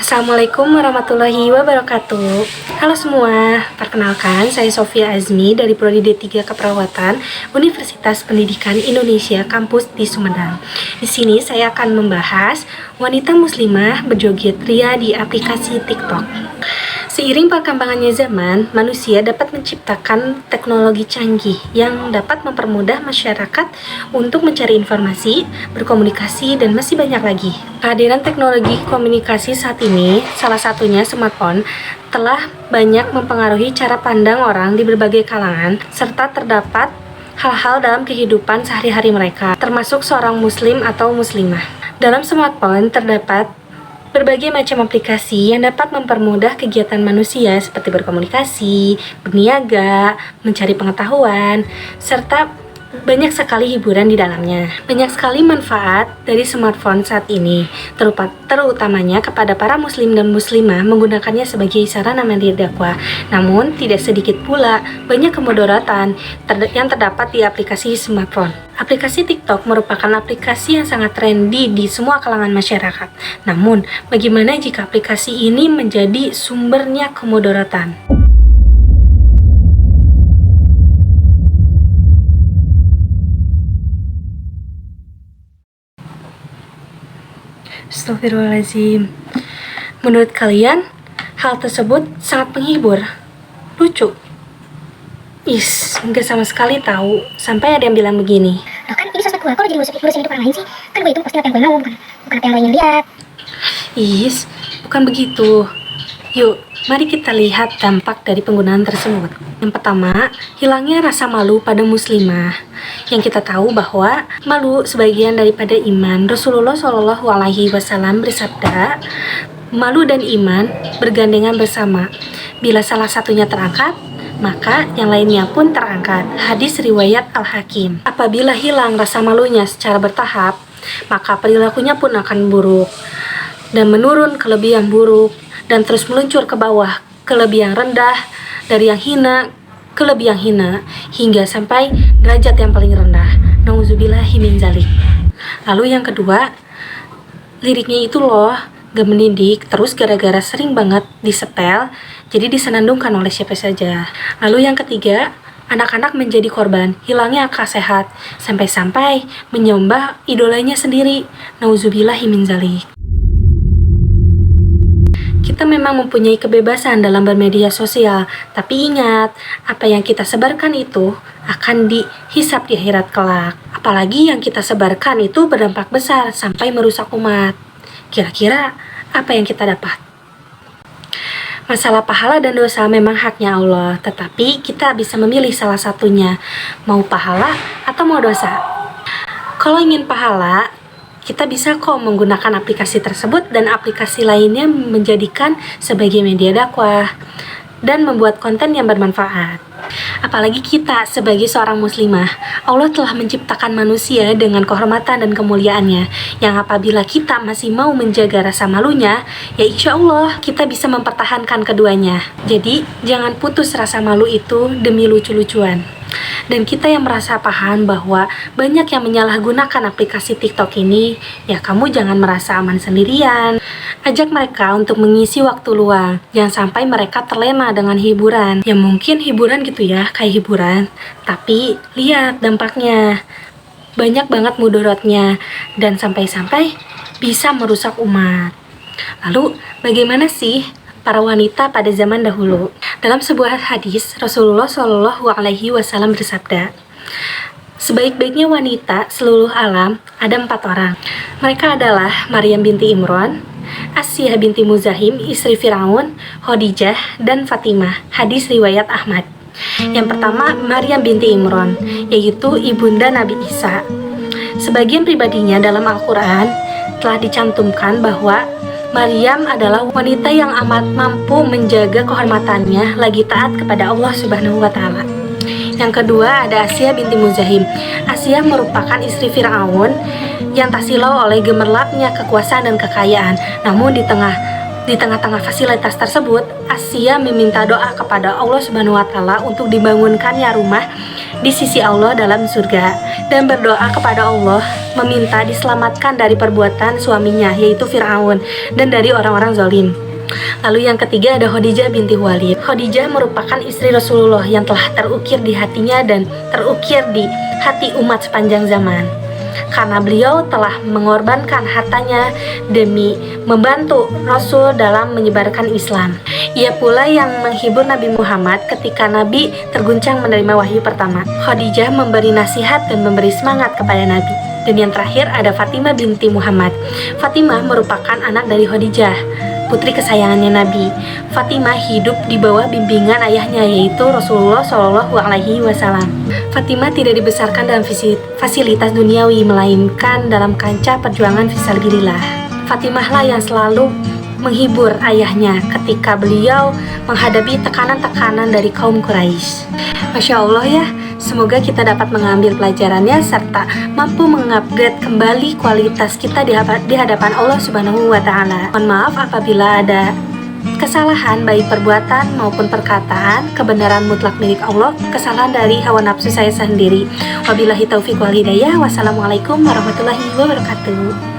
Assalamualaikum warahmatullahi wabarakatuh. Halo semua, perkenalkan saya Sofia Azmi dari Prodi D3 Keperawatan Universitas Pendidikan Indonesia Kampus di Sumedang. Di sini saya akan membahas wanita muslimah berjoget ria di aplikasi TikTok. Seiring perkembangannya zaman, manusia dapat menciptakan teknologi canggih yang dapat mempermudah masyarakat untuk mencari informasi, berkomunikasi, dan masih banyak lagi. Kehadiran teknologi komunikasi saat ini, salah satunya smartphone, telah banyak mempengaruhi cara pandang orang di berbagai kalangan, serta terdapat hal-hal dalam kehidupan sehari-hari mereka, termasuk seorang muslim atau muslimah. Dalam smartphone terdapat berbagai macam aplikasi yang dapat mempermudah kegiatan manusia seperti berkomunikasi, berniaga, mencari pengetahuan, serta banyak sekali hiburan di dalamnya. Banyak sekali manfaat dari smartphone saat ini, terutamanya kepada para muslim dan muslimah menggunakannya sebagai sarana media dakwah. Namun, tidak sedikit pula banyak kemudaratan yang terdapat di aplikasi smartphone. Aplikasi TikTok merupakan aplikasi yang sangat trendy di semua kalangan masyarakat. Namun, bagaimana jika aplikasi ini menjadi sumbernya kemudaratan? Astagfirullahaladzim. Menurut kalian, hal tersebut sangat menghibur, lucu? Nggak sama sekali tahu. Sampai ada yang bilang begini. Loh kan ini sosmed gue, kok lo jadi ngurusin hidup orang lain sih? Kan gue itu pasti apa yang gue mau, bukan apa yang lo ingin lihat. Bukan begitu. Yuk, mari kita lihat dampak dari penggunaan tersebut. Yang pertama, hilangnya rasa malu pada muslimah. Yang kita tahu bahwa malu sebagian daripada iman. Rasulullah Shallallahu Alaihi Wasallam bersabda, malu dan iman bergandengan bersama. Bila salah satunya terangkat, maka yang lainnya pun terangkat. Hadis riwayat Al-Hakim. Apabila hilang rasa malunya secara bertahap, maka perilakunya pun akan buruk dan menurun ke lebih yang buruk, dan terus meluncur ke bawah ke lebih yang rendah, dari yang hina ke lebih yang hina, hingga sampai derajat yang paling rendah. Nauzubillahi min dzalik. Lalu yang kedua, liriknya itu loh gak mendidik, terus gara-gara sering banget disetel, jadi disenandungkan oleh siapa saja. Lalu yang ketiga, anak-anak menjadi korban hilangnya akal sehat, sampai-sampai menyembah idolanya sendiri. Nauzubillahi min dzalik. Kita memang mempunyai kebebasan dalam bermedia sosial, tapi ingat, apa yang kita sebarkan itu akan dihisap di akhirat kelak. Apalagi yang kita sebarkan itu berdampak besar sampai merusak umat. Kira-kira apa yang kita dapat? Masalah pahala dan dosa memang haknya Allah, tetapi kita bisa memilih salah satunya, mau pahala atau mau dosa. Kalau ingin pahala, kita bisa kok menggunakan aplikasi tersebut dan aplikasi lainnya menjadikan sebagai media dakwah dan membuat konten yang bermanfaat. Apalagi kita sebagai seorang muslimah, Allah telah menciptakan manusia dengan kehormatan dan kemuliaannya, yang apabila kita masih mau menjaga rasa malunya, ya insya Allah kita bisa mempertahankan keduanya. Jadi jangan putus rasa malu itu demi lucu-lucuan. Dan kita yang merasa paham bahwa banyak yang menyalahgunakan aplikasi TikTok ini, ya kamu jangan merasa aman sendirian. Ajak mereka untuk mengisi waktu luang, jangan sampai mereka terlena dengan hiburan. Ya mungkin hiburan gitu ya, kayak hiburan, tapi lihat dampaknya. Banyak banget mudaratnya, dan sampai-sampai bisa merusak umat. Lalu bagaimana sih para wanita pada zaman dahulu? Dalam sebuah hadis, Rasulullah Shallallahu Alaihi Wasallam bersabda, sebaik-baiknya wanita seluruh alam ada 4 orang. Mereka adalah Maryam binti Imran, Asiyah binti Muzahim, istri Firaun, Khadijah, dan Fatimah. Hadis riwayat Ahmad. Yang pertama, Maryam binti Imran, yaitu ibunda Nabi Isa. Sebagian pribadinya dalam Al-Quran telah dicantumkan bahwa Maryam adalah wanita yang amat mampu menjaga kehormatannya, lagi taat kepada Allah Subhanahu wa Ta'ala. Yang kedua ada Asiyah binti Muzahim. Asiyah merupakan istri Firaun yang tak silau oleh gemerlapnya kekuasaan dan kekayaan. Namun di tengah Di tengah-tengah fasilitas tersebut, Asia meminta doa kepada Allah Subhanahu wa Ta'ala untuk dibangunkannya rumah di sisi Allah dalam surga, dan berdoa kepada Allah meminta diselamatkan dari perbuatan suaminya yaitu Fir'aun dan dari orang-orang zalim. Lalu yang ketiga ada Khadijah binti Khuwailid. Khadijah merupakan istri Rasulullah yang telah terukir di hatinya dan terukir di hati umat sepanjang zaman, karena beliau telah mengorbankan hartanya demi membantu Rasul dalam menyebarkan Islam. Ia pula yang menghibur Nabi Muhammad ketika Nabi terguncang menerima wahyu pertama. Khadijah memberi nasihat dan memberi semangat kepada Nabi. Dan yang terakhir ada Fatimah binti Muhammad. Fatimah merupakan anak dari Khadijah, putri kesayangannya Nabi. Fatimah hidup di bawah bimbingan ayahnya yaitu Rasulullah Shallallahu Alaihi Wasallam. Fatimah tidak dibesarkan dalam fasilitas duniawi, melainkan dalam kancah perjuangan fisabilillah. Fatimah lah yang selalu menghibur ayahnya ketika beliau menghadapi tekanan-tekanan dari kaum Quraisy. Masya Allah ya, semoga kita dapat mengambil pelajarannya serta mampu mengupgrade kembali kualitas kita di hadapan Allah Subhanahu wa Ta'ala. Mohon maaf apabila ada kesalahan baik perbuatan maupun perkataan. Kebenaran mutlak milik Allah, kesalahan dari hawa nafsu saya sendiri. Wabillahi taufiq wal hidayah. Wassalamualaikum warahmatullahi wabarakatuh.